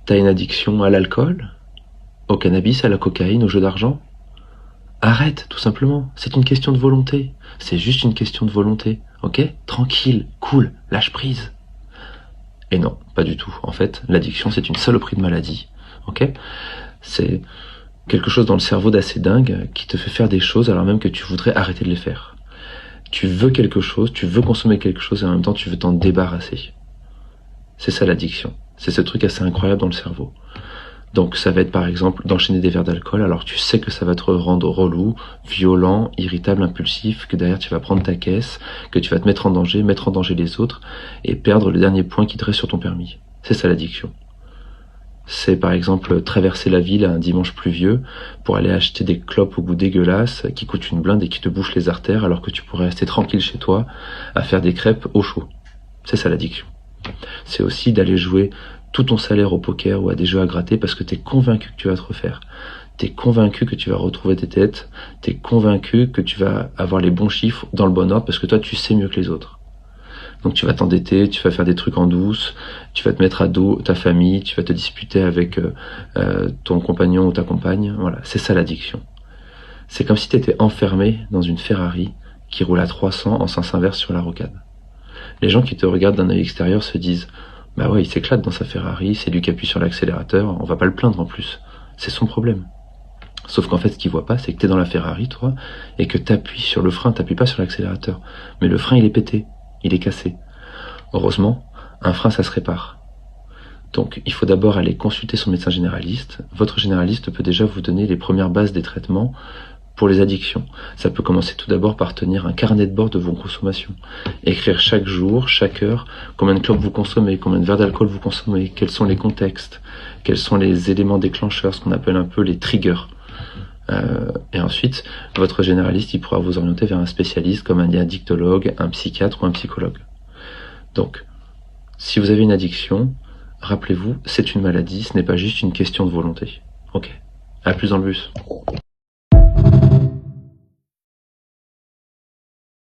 T'as une addiction à l'alcool, au cannabis, à la cocaïne, au jeu d'argent? Arrête, tout simplement. C'est une question de volonté. C'est juste une question de volonté. Ok? Tranquille, cool, lâche prise. Et non, pas du tout. En fait, l'addiction, c'est une saloperie de maladie. Ok? C'est quelque chose dans le cerveau d'assez dingue qui te fait faire des choses alors même que tu voudrais arrêter de les faire. Tu veux quelque chose, tu veux consommer quelque chose et en même temps tu veux t'en débarrasser. C'est ça l'addiction. C'est ce truc assez incroyable dans le cerveau. Donc ça va être par exemple d'enchaîner des verres d'alcool alors tu sais que ça va te rendre relou, violent, irritable, impulsif, que derrière tu vas prendre ta caisse, que tu vas te mettre en danger les autres et perdre le dernier point qui te reste sur ton permis. C'est ça l'addiction. C'est par exemple traverser la ville un dimanche pluvieux pour aller acheter des clopes au goût dégueulasse qui coûtent une blinde et qui te bouchent les artères alors que tu pourrais rester tranquille chez toi à faire des crêpes au chaud. C'est ça l'addiction. C'est aussi d'aller jouer tout ton salaire au poker ou à des jeux à gratter parce que tu es convaincu que tu vas te refaire. Tu es convaincu que tu vas retrouver tes têtes, tu es convaincu que tu vas avoir les bons chiffres dans le bon ordre parce que toi tu sais mieux que les autres. Donc tu vas t'endetter, tu vas faire des trucs en douce, tu vas te mettre à dos ta famille, tu vas te disputer avec ton compagnon ou ta compagne. Voilà, c'est ça l'addiction. C'est comme si tu étais enfermé dans une Ferrari qui roule à 300 en sens inverse sur la rocade. Les gens qui te regardent d'un œil extérieur se disent « Bah ouais, il s'éclate dans sa Ferrari, c'est lui qui appuie sur l'accélérateur, on va pas le plaindre en plus. C'est son problème. » Sauf qu'en fait, ce qu'ils voient pas, c'est que t'es dans la Ferrari, toi, et que t'appuies sur le frein, t'appuies pas sur l'accélérateur. Mais le frein, il est pété, il est cassé. Heureusement, un frein, ça se répare. Donc, il faut d'abord aller consulter son médecin généraliste. Votre généraliste peut déjà vous donner les premières bases des traitements pour les addictions. Ça peut commencer tout d'abord par tenir un carnet de bord de vos consommations. Écrire chaque jour, chaque heure, combien de clopes vous consommez, combien de verres d'alcool vous consommez, quels sont les contextes, quels sont les éléments déclencheurs, ce qu'on appelle un peu les triggers. Et ensuite, votre généraliste, il pourra vous orienter vers un spécialiste comme un addictologue, un psychiatre ou un psychologue. Donc, si vous avez une addiction, rappelez-vous, c'est une maladie, ce n'est pas juste une question de volonté. Ok, à plus dans le bus.